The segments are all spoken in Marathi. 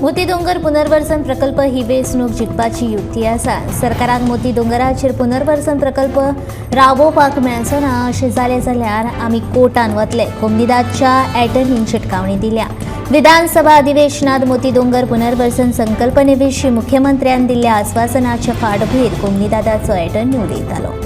मोती दोंगर पुनर्वसन प्रकल्प ही वेचणूक जिखपाची युक्ती आसा. सरकाराक मोती दोंगराचेर पुनर्वसन प्रकल्प राबोवपाक मेळचो ना अशें जालें जाल्यार आमी कोर्टान वतले. कोमनीदादच्या एटर्नीन शिटकावणी दिल्या. विधानसभा अधिवेशनात मोती दोंगर पुनर्वसन संकल्पनेविशीं मुख्यमंत्र्यान दिल्ल्या आस्वासनाच्या फाटभुंयेर कोमनीदादाचो एटर्नी उलयतालो.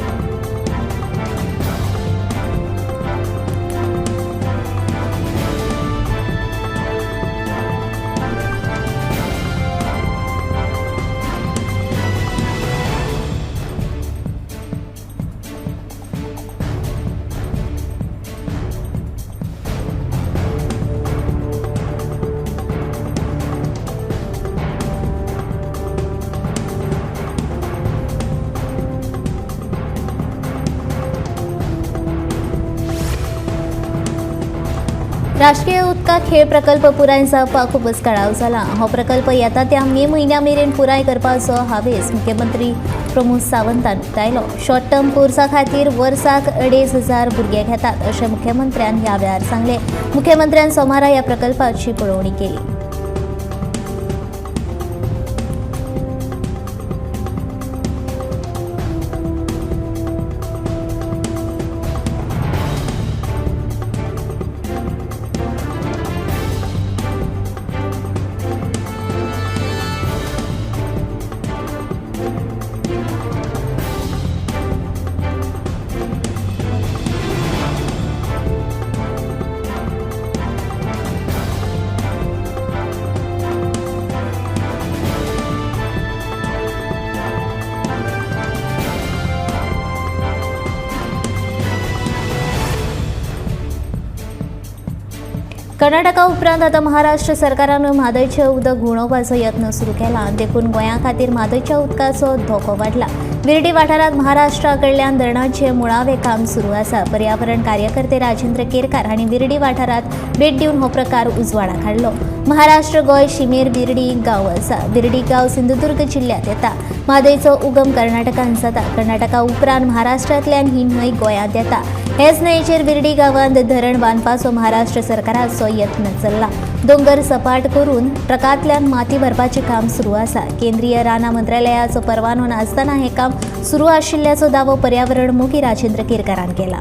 राष्ट्रीय उदका खेळ प्रकल्प पुराय जावपाक खूबच काळाव जाला. हो प्रकल्प येता त्या मे म्हयन्या मेरेन पुराय करपाचो हावेस मुख्यमंत्री प्रमोद सावंतान उक्तायलो. शॉर्ट टर्म कोर्सा खातीर वर्साक 2,500 भुरगे घेतात अशें मुख्यमंत्र्यान ह्या वेळार सांगलें. मुख्यमंत्र्यान सोमारा ह्या प्रकल्पाची पळोवणी केली. कर्नाटका उपरांत आतां महाराष्ट्र सरकारान म्हादयचें उदक घुंवडावपाचो यत्न सुरू केला. देखून गोंया खातीर म्हादयच्या उदकाचो धोको वाडला. विर्डी वाठारांत महाराष्ट्रा कडल्यान धरणाचें मुळावें काम सुरू आसा. पर्यावरण कार्यकर्ते राजेंद्र केरकार हांणी विर्डी वाठारांत भेट दिवन हो प्रकार उजवाडाक हाडलो. महाराष्ट्र गोंय शिमेर बिर्डी गांव आसा. बिर्डी गांव सिंधुदुर्ग जिल्ल्यांत येता. म्हादयचो उगम कर्नाटकांत जाता. कर्नाटका उपरांत महाराष्ट्रांतल्यान ही न्हंय गोंयांत येता. हेच न्हंयचेर बिर्डी गांवांत धरण बांदपाचो महाराष्ट्र सरकाराचो यत्न चल्ला. दोंगर सपाट करून ट्रकांतल्यान माती भरपाचें काम सुरू आसा. केंद्रीय राना मंत्रालयाचो परवानो नासतना हें काम सुरू आशिल्ल्याचो दावो पर्यावरण मोगी राजेंद्र केरकारान केला.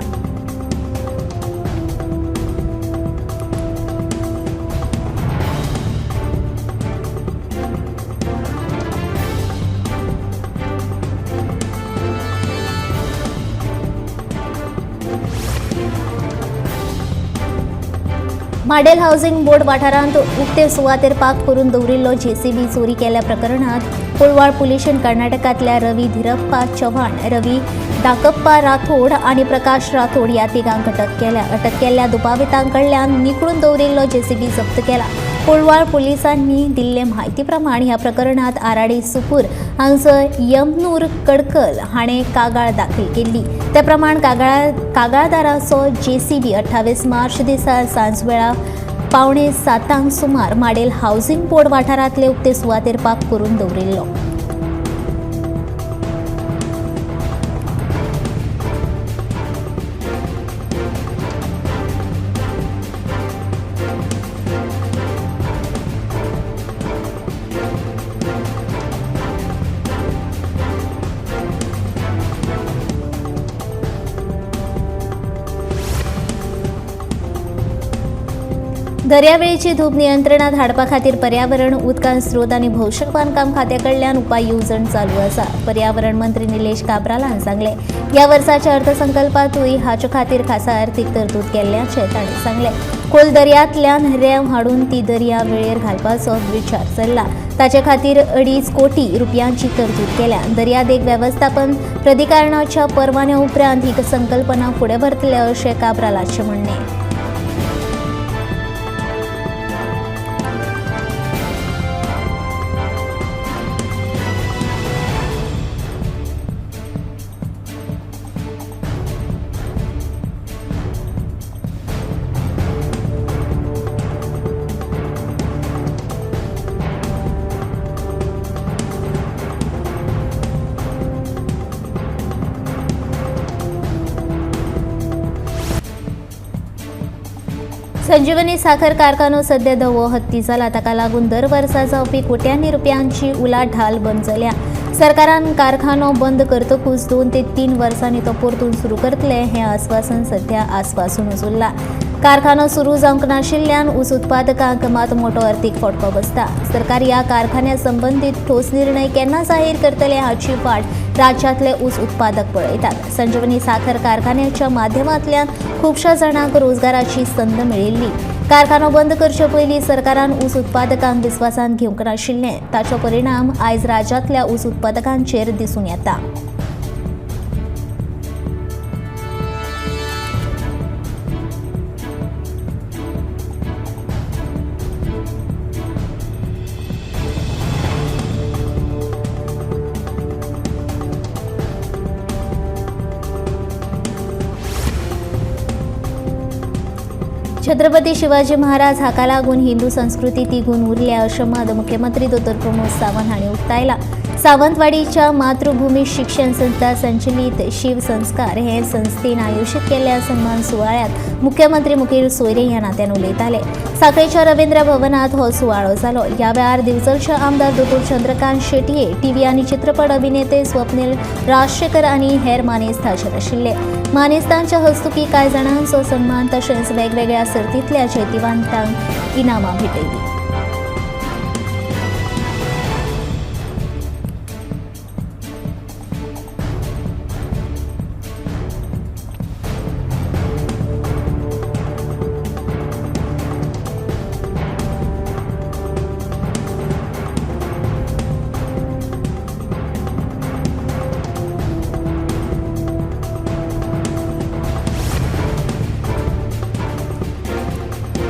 माडेल हावसिंग बोर्ड वाठारांत उक्ते सुवातेर पाक करून दवरिल्लो जेसीबी चोरी केल्या प्रकरणात कोळवाळ पुलिशेन कर्नाटकांतल्या रवी धीरप्पा चव्हाण, रवी दाकप्पा राठोड आनी प्रकाश राठोड ह्या तिगांक अटक केल्या. अटक केल्ल्या दुपावितांकडल्यान निखळून दवरिल्लो जेसीबी जप्त केला. कोळवाळ पुलिसांनी दिल्ले म्हायती प्रमाण ह्या प्रकरणात आराडी सुपूर हांगसर यमनूर कडकल हाणें कागाळ दाखल केल्ली. ते प्रमाण कागाळदाराचो जेसीबी 28 मार्च दिसा सांजवेळा 6:45 सुमार माडेल हावसिंग बोर्ड वाठारांतले उक्ते सुवातेर पाक करून दवरिल्लो. दर्यावेळेची धूप नियंत्रणात हाडपा खातीर पर्यावरण, उदकां स्रोत आनी भौशीक बांदकाम खात्या कडल्यान उपाय येवजण चालू आसा. पर्यावरण मंत्री निलेश काब्राल हांणी सांगलें. ह्या वर्साच्या अर्थसंकल्पांतूय हाचे खातीर खासा अर्थीक तरतूद केल्ल्याचें तांणी सांगलें. खोल दर्यांतल्यान रेंव हाडून ती दर्या वेळेर घालपाचो विचार चल्ला. ताचे खातीर 2.5 कोटी रुपयांची तरतूद केल्या. दर्यादेग वेवस्थापन प्राधिकरणाच्या परवान्या उपरांत ही संकल्पना फुडें व्हरतले अशें काब्रालाचें म्हणणें. संजीवनी साखर कारखानो सध्या धवो हत्ती जाला, ताका लागून दर वर्सा जावपी कोट्यांनी रुपयांची उलाढाल बंद जाल्या. सरकारान कारखानो बंद करतकूच 2 ते 3 वर्सांनी तो परतून सुरू करतले हें आस्वासन सध्या आस्वासूनच उरला. कारखानो सुरू जावंक नाशिल्ल्यान ऊस उत्पादकांक मात मोठो अर्थीक फटको बसता. सरकार ह्या कारखान्या संबंदीत ठोस निर्णय केन्ना जाहीर करतले हाची वाट राज्यांतले ऊस उत्पादक पळयतात. संजीवनी साखर कारखान्याच्या माध्यमांतल्यान खुबश्या जाणांक रोजगाराची संद मेळिल्ली. कारखानो बंद करचे पयलीं सरकारान ऊस उत्पादकांक विस्वासान घेवंक नाशिल्लें, ताचो परिणाम आयज राज्यांतल्या ऊस उत्पादकांचेर दिसून येता. छत्रपती शिवाजी महाराज हाका लागून हिंदू संस्कृती तिगून उरल्या अशें मत मुख्यमंत्री डॉ. प्रमोद सावंत हांणी उक्तायला. सावंतवाडीच्या मातृभूमी शिक्षण संस्था संचलित शिव संस्कार हे संस्थेन आयोजीत केल्ल्या सन्मान सुवाळ्यात मुख्यमंत्री मुखेल सोयरे ह्या नात्यान उलयताले. सांखळेच्या रवींद्र भवनात हो सुवाळो जालो. ह्या वेळार दिवचलचे आमदार डॉ. चंद्रकांत शेटये, टीव्ही आनी चित्रपट अभिनेते स्वप्नील राजशेखर आनी हेर मानेस्त हाजीर आशिल्ले. मानेस्तांच्या हस्तुकीं कांय जाणांचो सन्मान तशेंच वेगवेगळ्या सर्तींतल्या जैतिवंतांक इनामां भेटयलीं.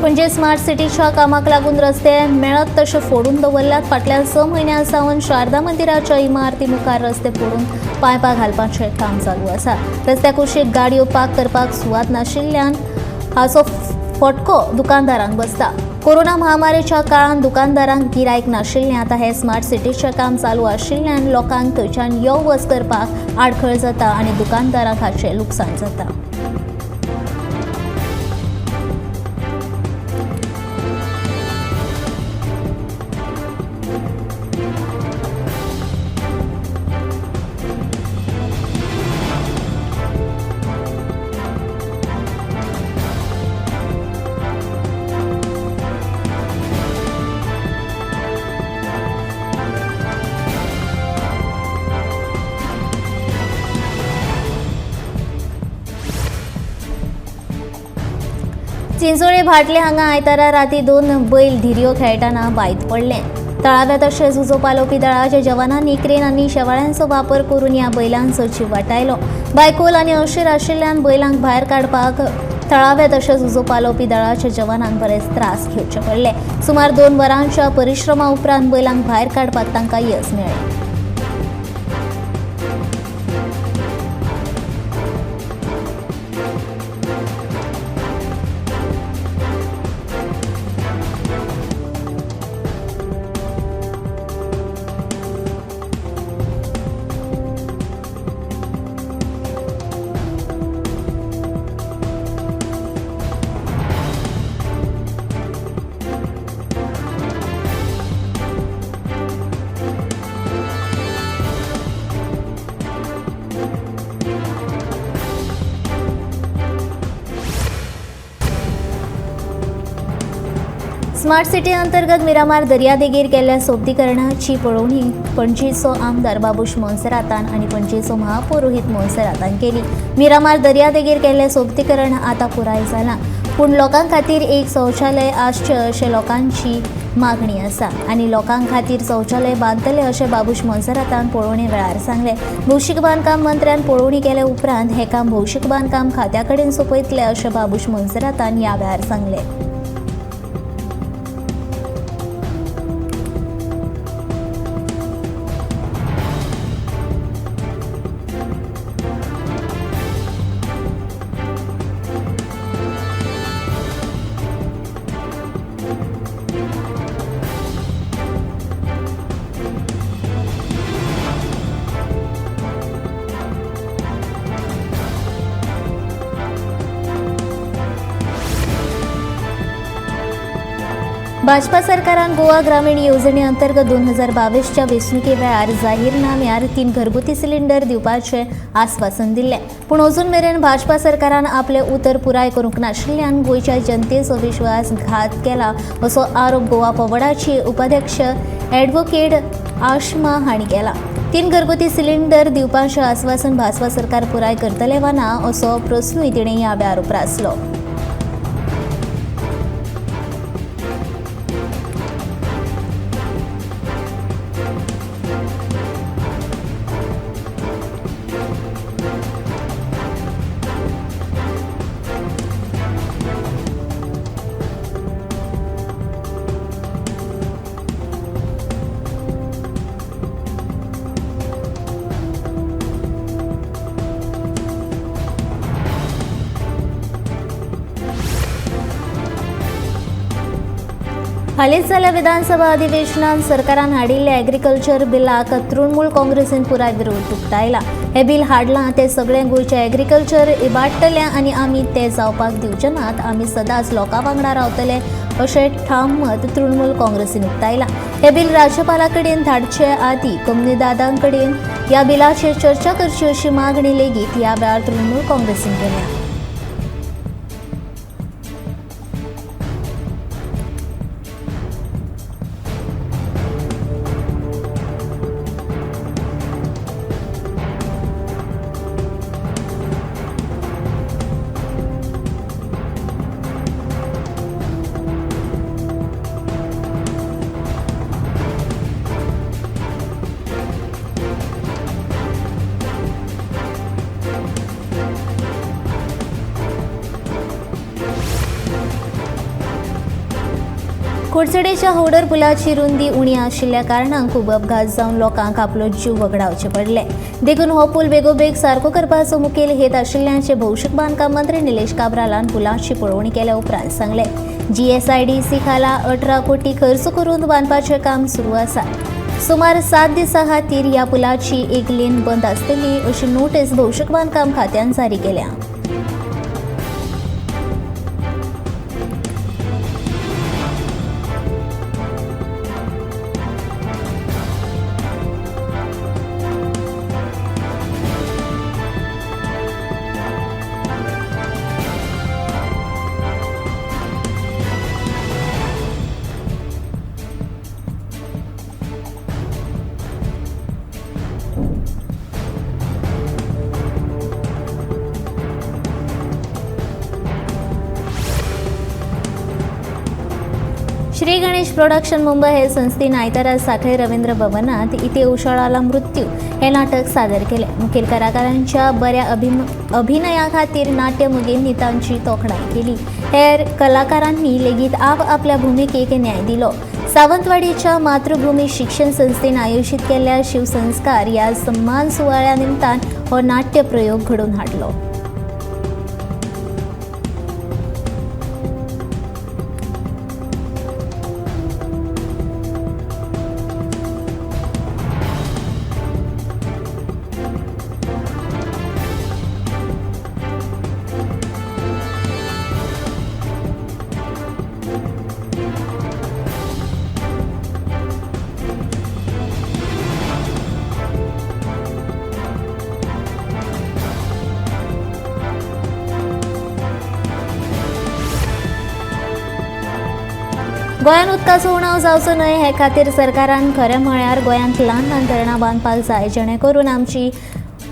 पणजे स्मार्ट सिटीच्या कामाक लागून रस्ते मेळत तशे फोडून दवरल्यात. फाटल्या 6 म्हयन्यां सावन शारदा मंदिराच्या इमारती मुखार रस्ते फोडून पायपां घालपाचें काम चालू आसा. रस्त्याक कुशीक गाडयो पार्क करपाक सुवात नाशिल्ल्यान हाचो फटको दुकानदारांक बसता. कोरोना महामारीच्या काळान दुकानदारांक गिरायक नाशिल्लें. आतां हे स्मार्ट सिटीचें काम चालू आशिल्ल्यान लोकांक थंयच्यान यो वच करपाक आडखळ जाता आनी दुकानदारांक हाचें लुकसाण जाता. चिंचोळे भाटले हांगा आयतारा राती 2 बैल धिरयो खेळटाना बायत पडले. तळाव्या तशेंच उजो पालोवपी दळाच्या जवानांनी क्रेन आनी शेवाळ्यांचो वापर करून ह्या बैलांचो जीव वाटायलो. बायकोल आनी अशीर आशिल्ल्यान बैलांक भायर काडपाक तळाव्या तशेंच उजो पालोवपी दळाच्या जवानांक बरेच त्रास घेवचे पडले. सुमार 2 वरांच्या परिश्रमा उपरांत बैलांक भायर काडपाक तांकां येस मेळ्ळें. स्मार्ट सिटी अंतर्गत मिरामार दर्यादेगेर केल्ल्या सोबतीकरणाची पळोवणी पणजेचो आमदार बाबूश मोन्सेरातान आनी पणजेचो महापौर रोहित मोन्सेरातान केली. मिरामार दर्यादेगेर केल्लें सोबतीकरण आतां पुराय जालां, पूण लोकां खातीर एक शौचालय आसचें अशें लोकांची मागणी आसा आनी लोकां खातीर शौचालय बांदतले अशें बाबूश मोन्सेरातान पळोवणे वेळार सांगलें. भौशीक बांदकाम मंत्र्यान पळोवणी केल्या उपरांत हें काम भौशीक बांदकाम खात्या कडेन सोंपयतले अशें बाबूश मोन्सेरातान ह्या वेळार सांगलें. भाजपा सरकारान गोवा ग्रामीण येवजणे अंतर्गत 2022च्या वेंचणुके वेळार जाहीरनाम्यार 3 घरगुती सिलिंडर दिवपाचें आस्वासन दिल्लें. पूण अजून मेरेन भाजपा सरकारान आपलें उतर पुराय करूंक नाशिल्ल्यान गोंयच्या जनतेचो विश्वासघात केला असो आरोप गोवा पंगडाची उपाध्यक्ष ॲडव्होकेट आशमा हांणी केला. 3 घरगुती सिलिंडर दिवपाचें आस्वासन भाजपा सरकार पुराय करतले वा ना असो प्रस्नूय तिणें ह्या वेळार उपरासलो. हालींच जाल्ल्या विधानसभा अधिवेशनात सरकारान हाडिल्ल्या एग्रीकल्चर बिलाक तृणमूल काँग्रेसीन पुराय विरोध उक्तायला. हे बिल हाडलां तें सगळें गोंयचें एग्रीकल्चर इबाडटलें आनी आमी तें जावपाक दिवचे नात. आमी सदांच लोकां वांगडा रावतले अशें ठाम मत तृणमूल काँग्रेसीन उक्तायलां. हे बिल राज्यपाला कडेन धाडचे आदीं कंपनीदारां कडेन ह्या बिलाचेर चर्चा करची अशी मागणी लेगीत ह्या वेळार तृणमूल काँग्रेसीन केल्या. खोडसडेच्या होडर पुलाची रुंदी उणी आशिल्ल्या कारणान खूब अपघात जावन लोकांक आपलो जीव वगडावचे पडले. देखून हो पूल बेगोबेग सारको करपाचो मुखेल हेत आशिल्ल्याचें भौशीक बांदकाम मंत्री निलेश काब्रालान पुलाची पळोवणी केल्या उपरांत सांगलें. GSIDC खाला 18 कोटी खर्च करून बांदपाचें काम सुरू आसा. सुमार 7 दिसां खातीर ह्या पुलाची एक लेन बंद आसतली अशी नोटीस भौशीक बांदकाम खात्यान जारी केल्या. श्री गणेश प्रोडक्शन मुंबई हे संस्थेन आयतारा सांखळे रवींद्र भवनात इथे उशाळाला मृत्यू हे नाटक सादर केले. मुखेल कलाकारांच्या बऱ्या अभिनया खातीर नाट्य मोगींनी तांची तोखणाय केली. हेर कलाकारांनी लेगीत आपल्या भुमिकेक न्याय दिलो. सावंतवाडीच्या मातृभूमी शिक्षण संस्थेन आयोजित केल्ल्या शिवसंस्कार ह्या सन्मान सुवाळ्या निमतान हो नाट्य प्रयोग घडोवन हाडलो. गोंयांत उदकाचो उणाव जावचो न्हय हे खातीर सरकारान खरें म्हळ्यार गोंयांत ल्हान ल्हान धरणां बांदपाक जाय जेणे करून आमची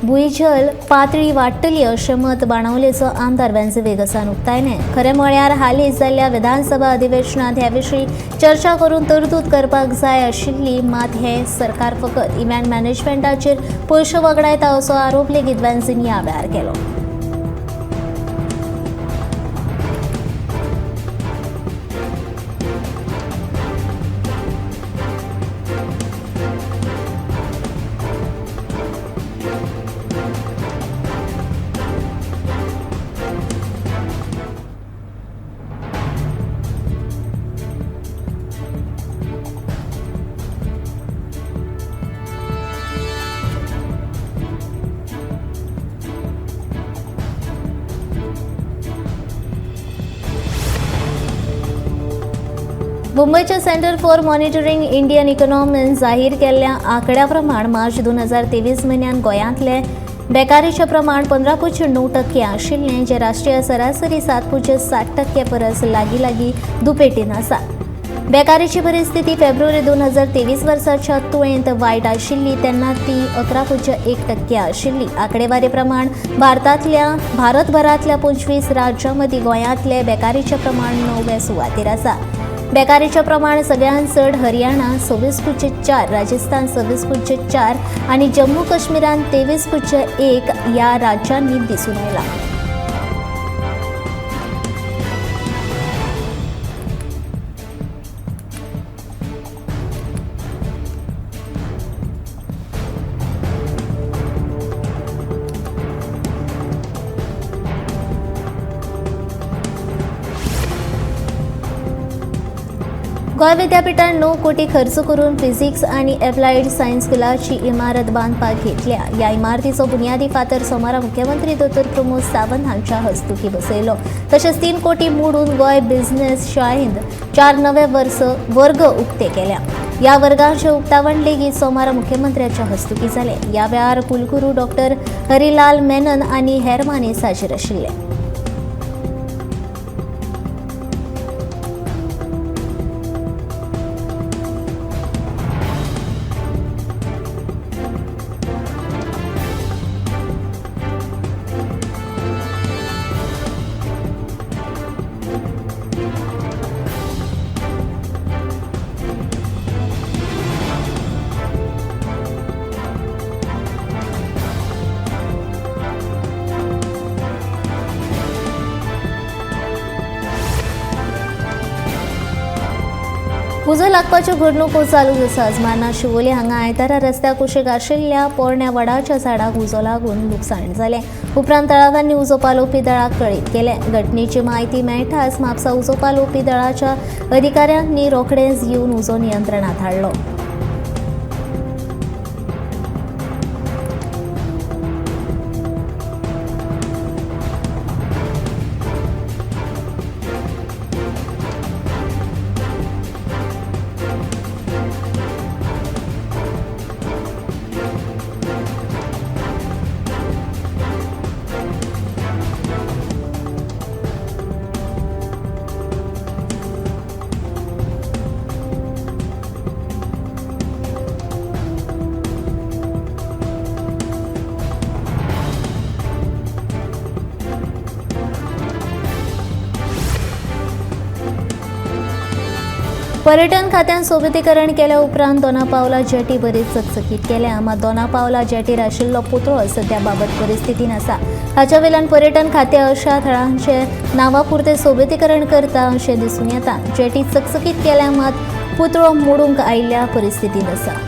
भुंयजल पातळी वाडटली अशें मत बाणावलेचो आमदार वेंजे वेगसान उक्तायलें. खरें म्हळ्यार हालींच जाल्ल्या विधानसभा अधिवेशनात ह्या विशीं चर्चा करून तरतूद करपाक जाय आशिल्ली. मात हें सरकार फकत इव्हेंट मॅनेजमेंटाचेर पयशे वगडायता असो आरोप लेगीत वेंजेन ह्या वेळार केलो. मुंबईच्या सेंटर फॉर मॉनिटरिंग इंडियन इकॉनॉमीन जाहीर केल्ल्या आंकड्या प्रमाण मार्च 2023 म्हयन्यात गोंयांतले बेकारीचें प्रमाण 15.9% आशिल्लें, जे राष्ट्रीय सरासरी 7.7% परस लागीं दुपेटीन आसा. बेकारीची परिस्थिती फेब्रुवारी 2023 वर्साच्या तुळेंत वायट आशिल्ली तेन्ना ती 11.1% आशिल्ली. आंकडेवारी प्रमाण भारतभरांतल्या 25 राज्यां मदीं गोंयांतले बेकारीचें प्रमाण 9व्या सुवातेर आसा. बेकारीचें प्रमाण सगळ्यांत चड हरियाणा 26.4, राजस्थान 26.4 आनी जम्मू काश्मीरान 23.1 ह्या राज्यांनी दिसून आयला. गोंय विद्यापीठान 9 कोटी खर्च करून फिजिक्स आनी एप्लायड सायन्स स्कुलाची इमारत बांदपाक घेतल्या. ह्या इमारतीचो बुन्यादी फातर सोमारा मुख्यमंत्री दोतोर प्रमोद सावंत हांच्या हस्तुकी बसयलो. तशेंच 3 कोटी मोडून गोंय बिझनेस शाळेंत 4 नवे वर्ग उक्ते केल्या. ह्या वर्गांचे उक्तावण लेगीत सोमारा मुख्यमंत्र्याच्या हस्तुकी जाले. ह्या वेळार कुलगुरू डॉक्टर हरिलाल मेनन आनी हेर मानेस्त हाजीर आशिल्ले. उजो लागपाच्यो घडणुको चालूच आसात. मार्ना शिवोले हांगा आयतारा रस्त्या कुशीक आशिल्ल्या पोरण्या वडाच्या झाडाक उजो लागून लुकसाण जालें. उपरांत तळाव्यांनी उजो पालोवपी दळाक कळीत केलें. घटनेची म्हायती मेळटाच म्हापसा उजो पालोवपी दळाच्या अधिकाऱ्यांनी रोखडेंच येवन उजो नियंत्रणात हाडलो. पर्यटन खात्यान सोबितीकरण केल्या उपरांत दोनापावला जेटी बरीच चकचकीत केल्या. मात दोनापावला जेटीर आशिल्लो पुतळो सध्या बाबत परिस्थितीन आसा. हाच्या वेल्यान पर्यटन खातें अशा थळांचे नांवा पुरते सोबितीकरण करता अशें दिसून येता. जेटी चकचकीत केल्या मात पुतळो मोडूंक आयिल्ल्या परिस्थितीन आसा.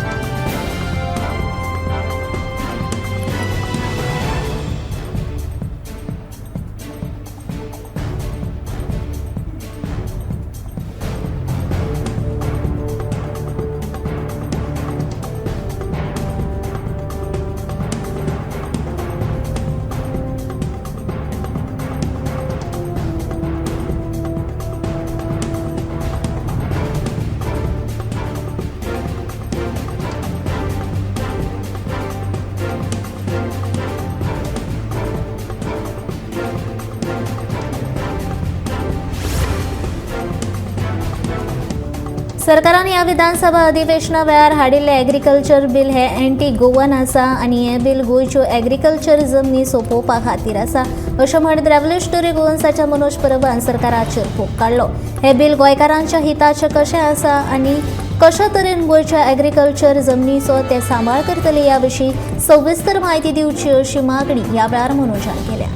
सरकारान ह्या विधानसभा अधिवेशना वेळार हाडिल्लें एग्रीकल्चर बील हे एंटी गोवन आसा आनी हें बील गोंयच्यो एग्रीकल्चर जमनी सोंपोवपा खातीर आसा अशें म्हणत रेव्होल्युशनरी गोवन्साच्या मनोज परबान सरकाराचेर फोग काडलो. हें बील गोंयकारांच्या हिताचें कशें आसा आनी कशा तरेन गोंयच्या एग्रीकल्चर जमनीचो ते सांबाळ करतले ह्या विशीं सविस्तर म्हायती दिवची अशी मागणी ह्या वेळार मनोजान केल्या.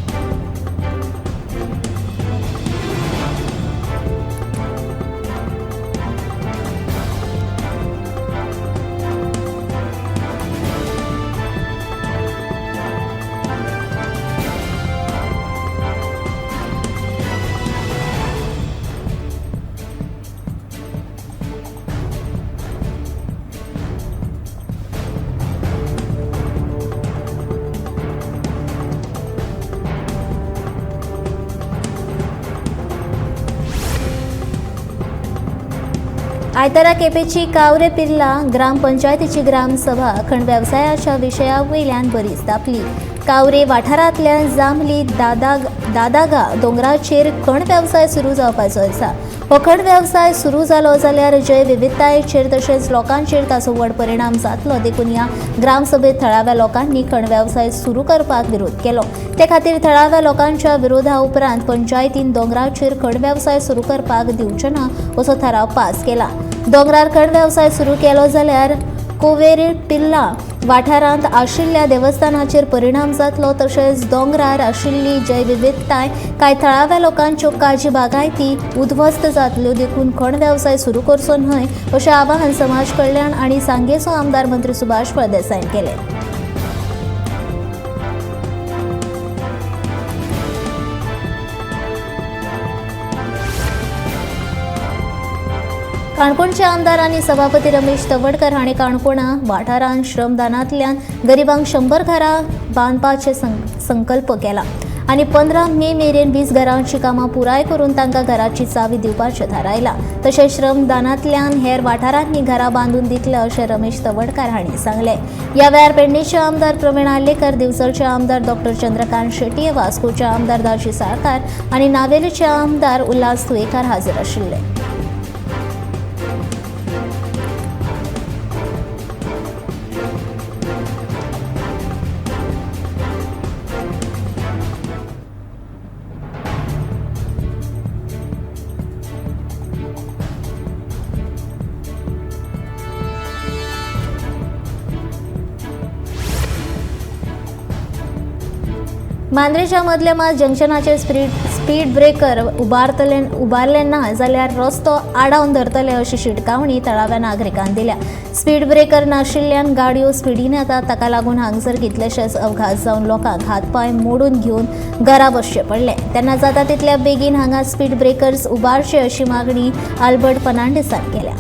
आयतारा केपेची कावरे पिर्ला ग्रामपंचायतीची ग्रामसभा खंड वेवसायाच्या विशयावयल्यान बरीच तापली. कावरे वाठारांतल्या जांबली दादागा दोंगराचेर खंड वेवसाय सुरू जावपाचो आसा. हो खंड वेवसाय सुरू जालो जाल्यार जैव विविधतायेचेर तशेंच लोकांचेर ताचो व्हड परिणाम जातलो. देखून ह्या ग्रामसभेत थळाव्या लोकांनी खंड वेवसाय सुरू करपाक विरोध केलो. ते खातीर थळाव्या लोकांच्या विरोधा उपरांत पंचायतीन दोंगराचेर खंड वेवसाय सुरू करपाक दिवचे ना असो थाराव पास केला. दोंगरार खंड वेवसाय सुरू केलो जाल्यार कोवेरे पिल्ला वाठारांत आशिल्ल्या देवस्थानाचेर परिणाम जातलो. तशेंच दोंगरार आशिल्ली जैव विविधताय कांय थळाव्या लोकांच्यो काजी बागायती उध्वस्त जातल्यो. देखून खंड वेवसाय सुरू करचो न्हय अशें आवाहन समाज कल्याण आनी सांगेचो आमदार मंत्री सुभाष फळदेसायन केलें. काणकोणचे आमदार आणि सभापती रमेश तवडकर हांणी काणकोणा वाठारांत श्रमदानांतल्यान गरिबांक 100 घरां बांदपाचे संकल्प केला आनी 15 मे मेरेन 20 घरांची कामां पुराय करून तांकां घराची चावी दिवपाचें थारायला. तशेंच श्रमदानांतल्यान हेर वाठारांनी घरां बांदून दितले अशें रमेश तवडकर हांणी सांगलें. ह्या वेळार पेडणेचे आमदार प्रवीण आर्लेकर, दिवचलचे आमदार डॉ. चंद्रकांत शेटये, वास्कोचे आमदार दाजी साळकार आनी नावेलीचे आमदार उल्हास तुयेकार हाजीर आशिल्ले. मांद्रेच्या मदल्या मात जंक्शनाचे स्पीड ब्रेकर उबारले ना जाल्यार रस्तो आडावन धरतले अशी शिटकावणी तळाव्या नागरिकांनी दिल्या. स्पीड ब्रेकर नाशिल्ल्यान गाडयो स्पीडीन येतात. ताका लागून हांगसर कितलेशेच अपघात जावन लोकांक हातपाय मोडून घेवन घरा बसचें पडलें. तेन्ना जाता तितल्या बेगीन हांगा स्पीड ब्रेकर्स उबारचे अशी मागणी आल्बर्ट फर्नांडीसान केल्या.